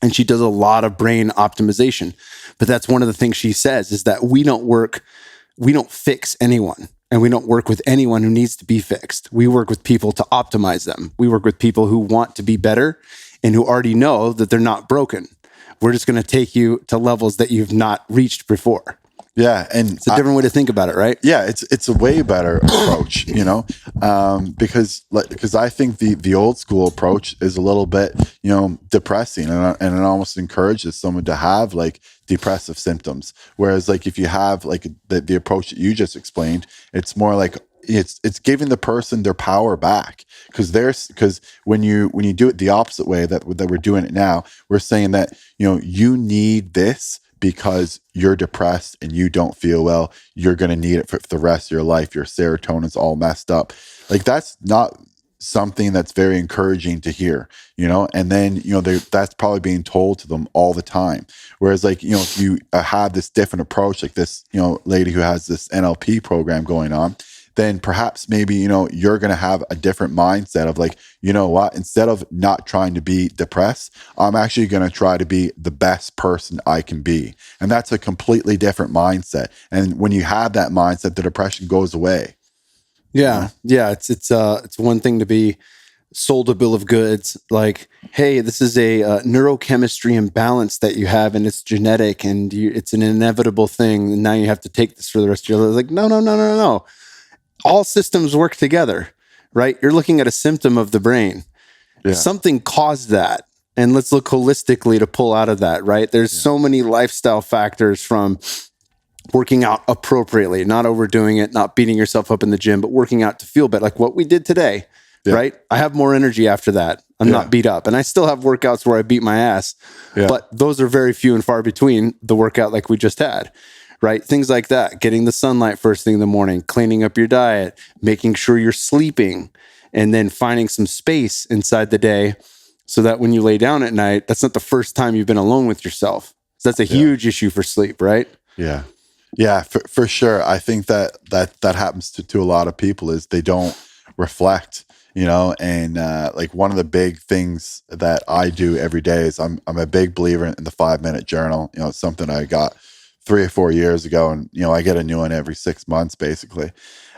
And she does a lot of brain optimization. But that's one of the things she says is that we don't fix anyone. And we don't work with anyone who needs to be fixed. We work with people to optimize them. We work with people who want to be better and who already know that they're not broken. We're just going to take you to levels that you've not reached before. Yeah, and it's a different way to think about it, right? Yeah, it's a way better approach, because I think the old school approach is a little bit, depressing, and it almost encourages someone to have like depressive symptoms. Whereas like if you have like the approach that you just explained, it's more like it's giving the person their power back, because when you do it the opposite way that we're doing it now, we're saying that you need this because you're depressed and you don't feel well. You're going to need it for the rest of your life. Your serotonin's all messed up. Like that's not something that's very encouraging to hear, and then, that's probably being told to them all the time. Whereas like, if you have this different approach, like this, lady who has this NLP program going on, then perhaps maybe, you're going to have a different mindset of like, what, instead of not trying to be depressed, I'm actually going to try to be the best person I can be. And that's a completely different mindset. And when you have that mindset, the depression goes away. Yeah. Yeah. It's one thing to be sold a bill of goods like, hey, this is a neurochemistry imbalance that you have and it's genetic and it's an inevitable thing. And now you have to take this for the rest of your life. Like, no. All systems work together, right? You're looking at a symptom of the brain. Yeah. Something caused that. And let's look holistically to pull out of that, right? There's so many lifestyle factors, from working out appropriately, not overdoing it, not beating yourself up in the gym, but working out to feel better. Like what we did today, right? I have more energy after that. I'm not beat up. And I still have workouts where I beat my ass, but those are very few and far between, the workout like we just had. Right? Things like that, getting the sunlight first thing in the morning, cleaning up your diet, making sure you're sleeping, and then finding some space inside the day so that when you lay down at night, that's not the first time you've been alone with yourself. So that's a huge issue for sleep, right? Yeah. Yeah, for sure. I think that happens to a lot of people is they don't reflect, and like one of the big things that I do every day is I'm a big believer in the 5-minute journal. It's something I got 3 or 4 years ago, and I get a new one every 6 months basically.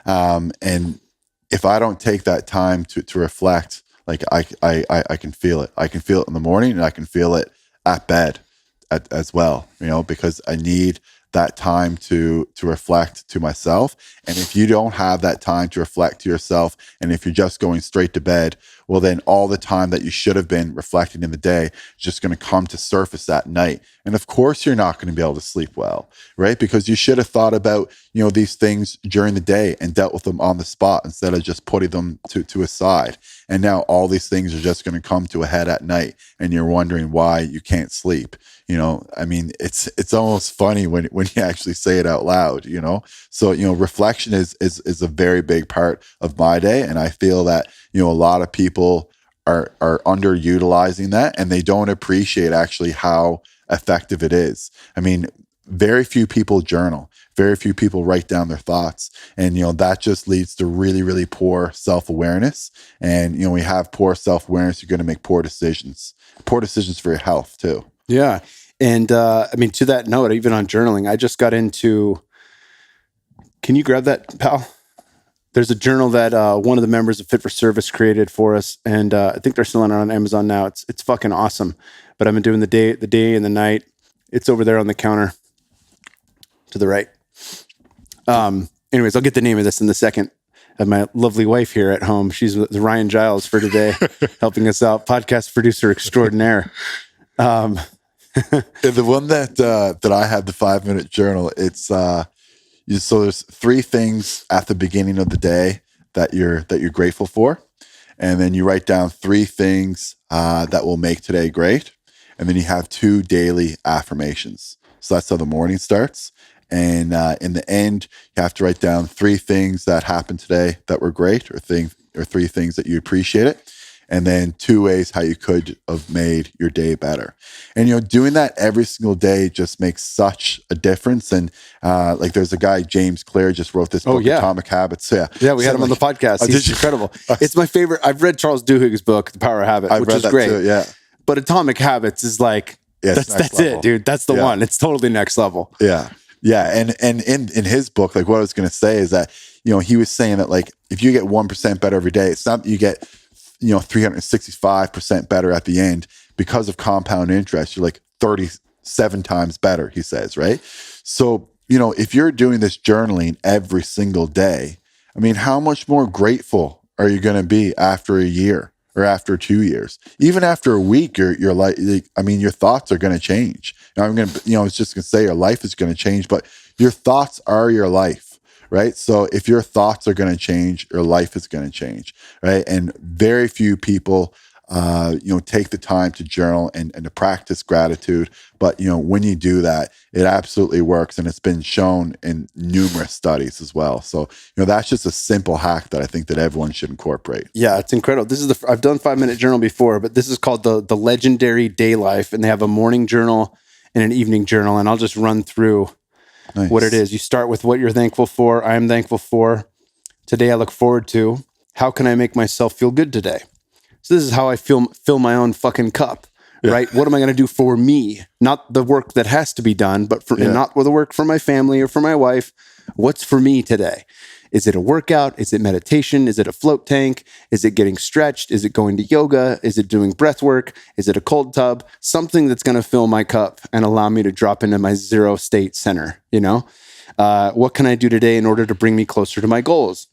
And if I don't take that time to reflect, like I can feel it. I can feel it in the morning, and I can feel it at bed as well, because I need that time to reflect to myself. And if you don't have that time to reflect to yourself, and if you're just going straight to bed, well, then all the time that you should have been reflecting in the day is just going to come to surface at night. And of course, you're not going to be able to sleep well, right? Because you should have thought about, these things during the day and dealt with them on the spot instead of just putting them to a side. And now all these things are just going to come to a head at night, and you're wondering why you can't sleep. I mean, it's almost funny when you actually say it out loud, So, reflection is a very big part of my day. And I feel that, a lot of people are underutilizing that, and they don't appreciate actually how effective it is. I mean, very few people journal, very few people write down their thoughts. And, that just leads to really, really poor self-awareness. And, we have poor self-awareness, you're going to make poor decisions for your health too. Yeah. And I mean, to that note, even on journaling, I just got into, can you grab that, pal? There's a journal that one of the members of Fit for Service created for us. And I think they're selling it on Amazon now. It's fucking awesome. But I've been doing the day and the night. It's over there on the counter to the right. Anyways, I'll get the name of this in a second. I have my lovely wife here at home. She's with Ryan Giles for today, helping us out. Podcast producer extraordinaire. The one that I had, the 5-minute journal, it's so there's 3 things at the beginning of the day that you're grateful for, and then you write down 3 things that will make today great, and then you have 2 daily affirmations. So that's how the morning starts. And in the end, you have to write down 3 things that happened today that were great, or 3 things that you appreciate it. And then 2 ways how you could have made your day better. And, doing that every single day just makes such a difference. And like there's a guy, James Clear, just wrote this book, Atomic Habits. Yeah, we had him on the podcast. He's incredible. It's my favorite. I've read Charles Duhigg's book, The Power of Habit, which is great. Too, yeah. But Atomic Habits is like, that's it, dude. That's the one. It's totally next level. Yeah. Yeah, and in his book, like what I was going to say is that, you know, he was saying that like if you get 1% better every day, it's not that you get, you know, 365% better at the end because of compound interest. You're like 37 times better, he says, right? So, you know, if you're doing this journaling every single day, I mean, how much more grateful are you going to be after a year or after 2 years? Even after a week, you're like, I mean, your thoughts are going to change. Now, I'm going to, you know, I was just going to say your life is going to change, but your thoughts are your life, right? So if your thoughts are going to change, your life is going to change, right? And very few people, you know, take the time to journal and to practice gratitude. But, you know, when you do that, it absolutely works. And it's been shown in numerous studies as well. So, you know, that's just a simple hack that I think that everyone should incorporate. Yeah, it's incredible. This is I've done 5-minute journal before, but this is called the Legendary Day Life. And they have a morning journal and an evening journal. And I'll just run through what it is. You start with what you're thankful for. I am thankful for. Today I look forward to. How can I make myself feel good today? So this is how I fill my own fucking cup, right? What am I going to do for me? Not the work that has to be done, but and not the work for my family or for my wife. What's for me today? Is it a workout? Is it meditation? Is it a float tank? Is it getting stretched? Is it going to yoga? Is it doing breath work? Is it a cold tub? Something that's going to fill my cup and allow me to drop into my zero state center, you know? What can I do today in order to bring me closer to my goals?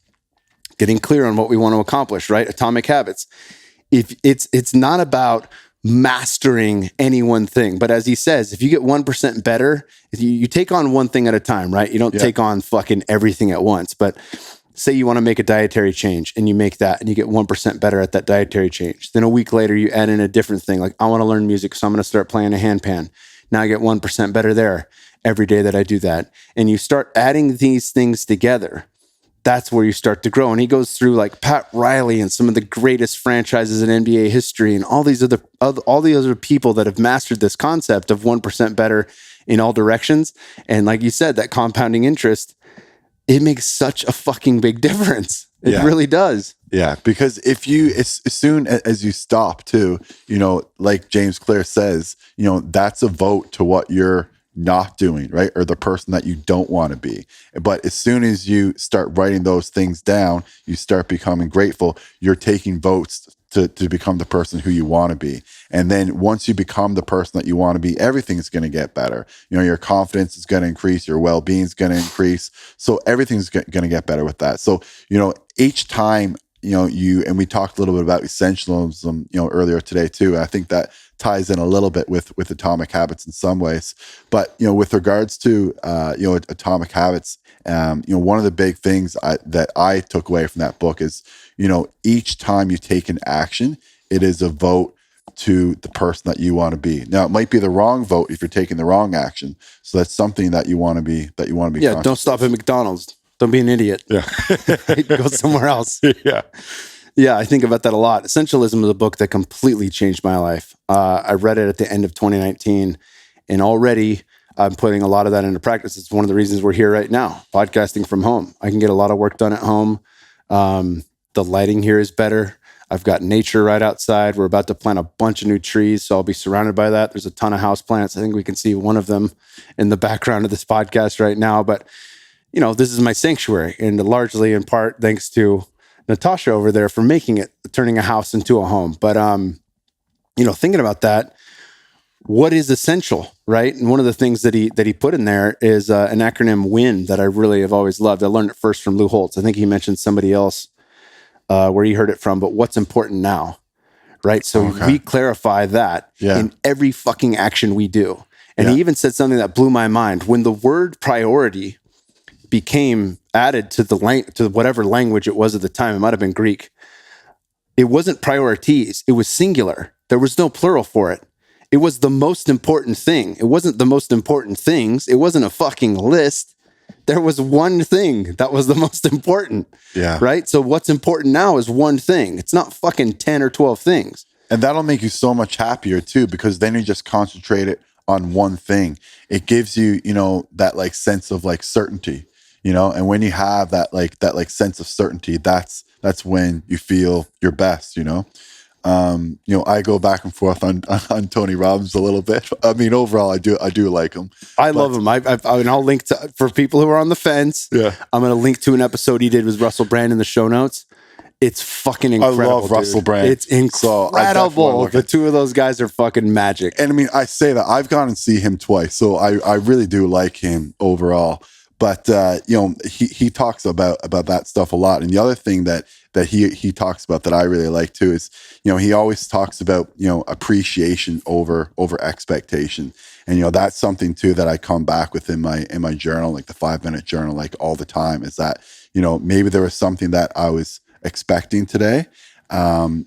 Getting clear on what we want to accomplish, right? Atomic habits. If it's not about mastering any one thing, but as he says, if you get 1% better, if you take on one thing at a time, right? You don't take on fucking everything at once. But say you want to make a dietary change and you make that and you get 1% better at that dietary change. Then a week later, you add in a different thing. Like, I want to learn music, so I'm going to start playing a handpan. Now I get 1% better there every day that I do that. And you start adding these things together. That's where you start to grow. And he goes through like Pat Riley and some of the greatest franchises in NBA history and all the other people that have mastered this concept of 1% better in all directions. And like you said, that compounding interest, it makes such a fucking big difference. It really does. Yeah, because if you, as soon as you stop too, you know, like James Clear says, you know, that's a vote to what you're not doing, right? Or the person that you don't want to be. But as soon as you start writing those things down, you start becoming grateful. You're taking votes to become the person who you want to be. And then once you become the person that you want to be, everything's going to get better. You know, your confidence is going to increase, your well-being is going to increase. So everything's going to get better with that. So, you know, each time, you know, and we talked a little bit about essentialism, you know, earlier today too. I think that ties in a little bit with Atomic Habits in some ways. But, you know, with regards to, you know, Atomic Habits, you know, one of the big things that I took away from that book is, you know, each time you take an action, it is a vote to the person that you want to be. Now, it might be the wrong vote if you're taking the wrong action. So that's something that you want to be. Yeah, don't stop at McDonald's. Don't be an idiot. Yeah, go somewhere else. Yeah. Yeah, I think about that a lot. Essentialism is a book that completely changed my life. I read it at the end of 2019, and already I'm putting a lot of that into practice. It's one of the reasons we're here right now, podcasting from home. I can get a lot of work done at home. The lighting here is better. I've got nature right outside. We're about to plant a bunch of new trees, so I'll be surrounded by that. There's a ton of house plants. I think we can see one of them in the background of this podcast right now. But, you know, this is my sanctuary, and largely in part thanks to Natasha over there for turning a house into a home. But, you know, thinking about that, what is essential, right? And one of the things that he put in there is an acronym WIN that I really have always loved. I learned it first from Lou Holtz. I think he mentioned somebody else where he heard it from, but what's important now, right? So we clarify that in every fucking action we do. And he even said something that blew my mind. When the word priority became added to to whatever language it was at the time, it might have been Greek, it wasn't priorities, it was singular. There was no plural for it. It was the most important thing. It wasn't the most important things. It wasn't a fucking list. There was one thing that was the most important. Yeah. Right? So what's important now is one thing. It's not fucking 10 or 12 things. And that'll make you so much happier too, because then you just concentrate it on one thing. It gives you, you know, that like sense of like certainty, you know, and when you have that sense of certainty, that's when you feel your best, you know? I go back and forth on Tony Robbins a little bit. I mean, overall, I do like him. I love him. And I'll link to, for people who are on the fence. Yeah, I'm going to link to an episode he did with Russell Brand in the show notes. It's fucking incredible. I love Russell Brand. It's incredible. The two of those guys are fucking magic. And I mean, I say that I've gone and see him twice, so I really do like him overall. But he talks about that stuff a lot. And the other thing that he talks about that I really like too is, he always talks about, appreciation over expectation. And that's something too that I come back with in my journal, like the 5-minute journal, like all the time, is that maybe there was something that I was expecting today, and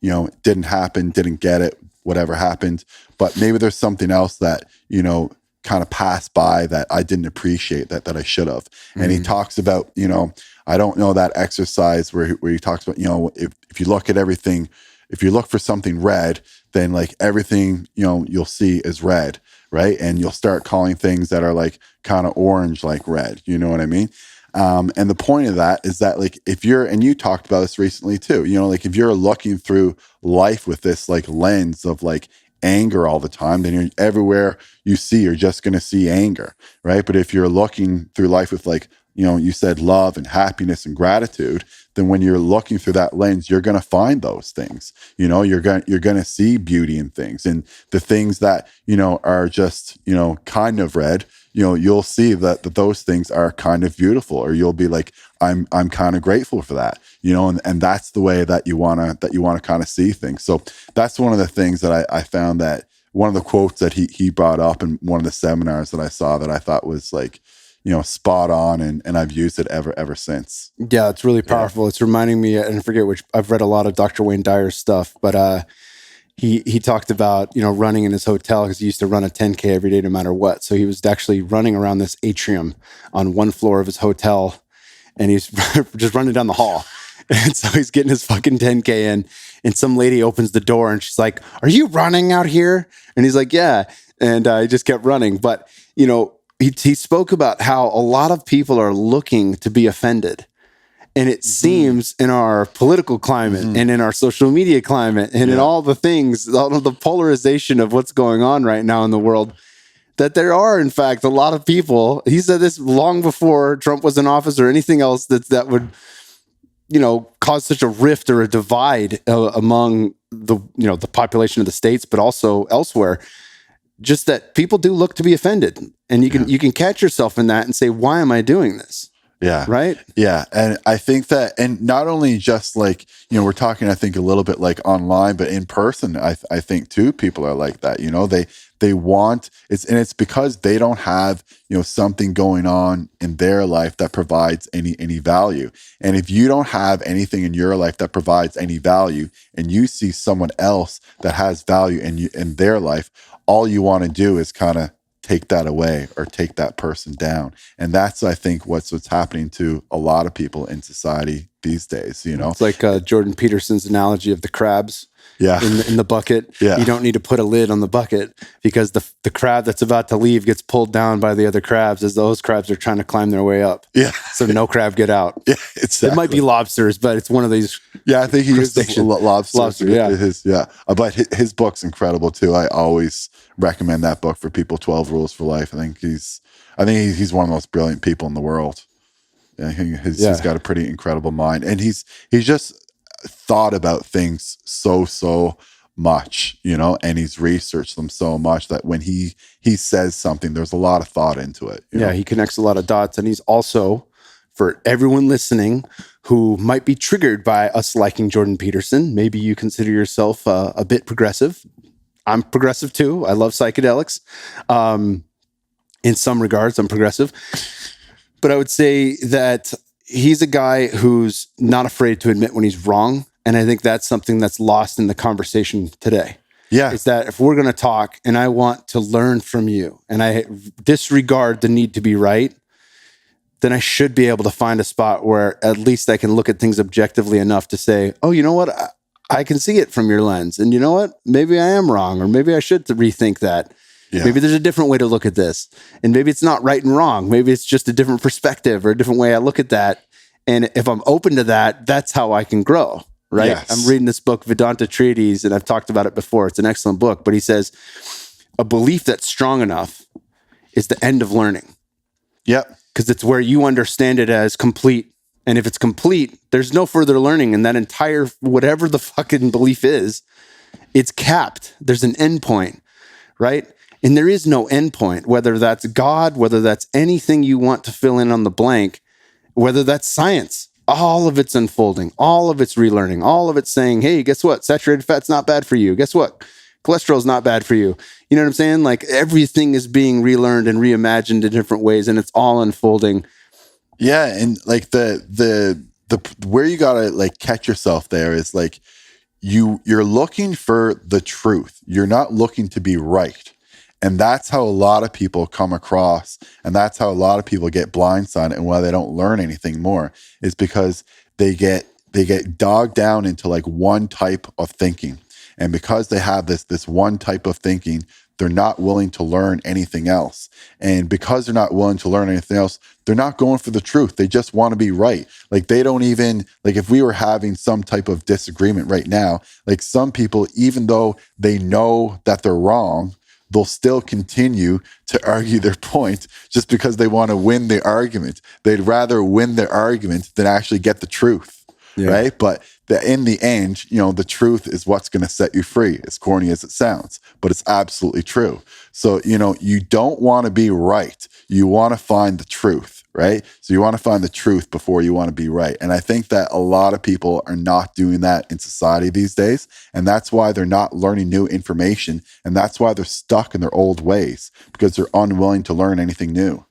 it didn't happen, didn't get it, whatever happened, but maybe there's something else that kind of passed by that I didn't appreciate that I should have. And he talks about, I don't know, that exercise where he talks about, if you look at everything, if you look for something red, then like everything, you'll see is red, right? And you'll start calling things that are like kind of orange, like red, you know what I mean? And the point of that is that, like, if you're, and you talked about this recently too, like if you're looking through life with this like lens of like anger all the time, then everywhere you see, you're just going to see anger, right? But if you're looking through life with like, you said love and happiness and gratitude, then when you're looking through that lens, you're going to find those things. You're going to see beauty in things, and the things that are just kind of red. You'll see that those things are kind of beautiful, or you'll be like, I'm kind of grateful for that. And that's the way that you wanna kind of see things. So that's one of the things that I found, that one of the quotes that he brought up in one of the seminars that I saw, that I thought was like, spot on, and I've used it ever since. Yeah, it's really powerful. Yeah. It's reminding me, and I forget which, I've read a lot of Dr. Wayne Dyer's stuff, but he talked about, running in his hotel, because he used to run a 10K every day no matter what. So he was actually running around this atrium on one floor of his hotel, and he's just running down the hall. And so he's getting his fucking 10K in, and some lady opens the door and she's like, "Are you running out here?" And he's like, "Yeah." And he just kept running. But, he spoke about how a lot of people are looking to be offended. And it seems in our political climate and in our social media climate and in all the things, all of the polarization of what's going on right now in the world, that there are, in fact, a lot of people. He said this long before Trump was in office or anything else that would, cause such a rift or a divide among the population of the states, but also elsewhere. Just that people do look to be offended, and you can catch yourself in that and say, "Why am I doing this?" Yeah. Right. Yeah. And I think that, and not only just like, we're talking, I think a little bit like online, but in person, I think too, people are like that, they want it's because they don't have, something going on in their life that provides any value. And if you don't have anything in your life that provides any value, and you see someone else that has value in their life, all you want to do is kind of take that away or take that person down. And that's, I think, what's happening to a lot of people in society these days, It's like Jordan Peterson's analogy of the crabs in the bucket. Yeah. You don't need to put a lid on the bucket, because the crab that's about to leave gets pulled down by the other crabs as those crabs are trying to climb their way up. Yeah. So no crab get out. Yeah, exactly. It might be lobsters, but it's one of these. Yeah, I think he used lobster. Yeah. But his book's incredible too. I always recommend that book for people, 12 Rules for Life. I think he's one of the most brilliant people in the world. Yeah, he's got a pretty incredible mind, and he's just thought about things so much, and he's researched them so much that when he says something, there's a lot of thought into it. Yeah, he connects a lot of dots, and he's also, for everyone listening who might be triggered by us liking Jordan Peterson, maybe you consider yourself a bit progressive. I'm progressive too. I love psychedelics. In some regards, I'm progressive. But I would say that he's a guy who's not afraid to admit when he's wrong. And I think that's something that's lost in the conversation today. Yeah. Is that if we're going to talk and I want to learn from you and I disregard the need to be right, then I should be able to find a spot where at least I can look at things objectively enough to say, "Oh, you know what? I can see it from your lens. And you know what? Maybe I am wrong, or maybe I should rethink that. Yeah. Maybe there's a different way to look at this. And maybe it's not right and wrong. Maybe it's just a different perspective or a different way I look at that. And if I'm open to that, that's how I can grow." right? Yes. I'm reading this book, Vedanta Treatise, and I've talked about it before. It's an excellent book, but he says a belief that's strong enough is the end of learning. Yep. Because it's where you understand it as complete. And if it's complete, there's no further learning. And that entire, whatever the fucking belief is, it's capped. There's an end point, right? And there is no end point, whether that's God, whether that's anything you want to fill in on the blank, whether that's science. All of it's unfolding. All of it's relearning. All of it's saying, hey, guess what? Saturated fat's not bad for you. Guess what? Cholesterol's not bad for you. You know what I'm saying? Like everything is being relearned and reimagined in different ways, and it's all unfolding. Yeah, and like the where you gotta like catch yourself there is like you're looking for the truth. You're not looking to be right. And that's how a lot of people come across, and that's how a lot of people get blindsided, and why they don't learn anything more is because they get dogged down into like one type of thinking. And because they have this one type of thinking, they're not willing to learn anything else. And because they're not willing to learn anything else, they're not going for the truth. They just want to be right. Like they don't even, like if we were having some type of disagreement right now, like some people, even though they know that they're wrong, they'll still continue to argue their point just because they want to win the argument. They'd rather win the argument than actually get the truth, right? But in the end, you know, the truth is what's going to set you free, as corny as it sounds, but it's absolutely true. So, you know, you don't want to be right. You want to find the truth, right? So you want to find the truth before you want to be right. And I think that a lot of people are not doing that in society these days. And that's why they're not learning new information. And that's why they're stuck in their old ways, because they're unwilling to learn anything new.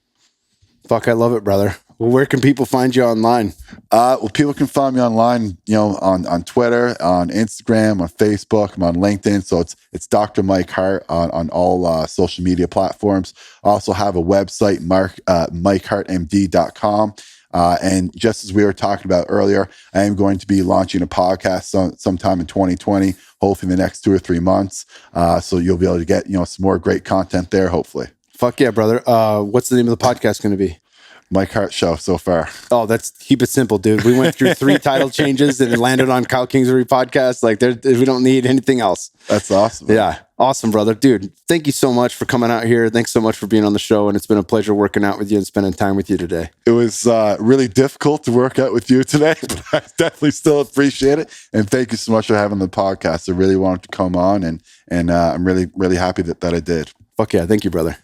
Fuck, I love it, brother. Well, where can people find you online? Well, people can find me online, you know, on Twitter, on Instagram, on Facebook, I'm on LinkedIn. So it's Dr. Mike Hart on all social media platforms. I also have a website, MikeHartMD.com. And just as we were talking about earlier, I am going to be launching a podcast sometime in 2020, hopefully in the next 2 or 3 months. So you'll be able to get, you know, some more great content there, hopefully. Fuck yeah, brother. What's the name of the podcast going to be? Mike Hart Show so far. Oh, keep it simple, dude. We went through 3 title changes and it landed on Kyle Kingsbury podcast. Like we don't need anything else. That's awesome. Man. Yeah. Awesome, brother. Dude, thank you so much for coming out here. Thanks so much for being on the show. And it's been a pleasure working out with you and spending time with you today. It was really difficult to work out with you today, but I definitely still appreciate it. And thank you so much for having the podcast. I really wanted to come on and I'm really, really happy that I did. Fuck yeah. Thank you, brother.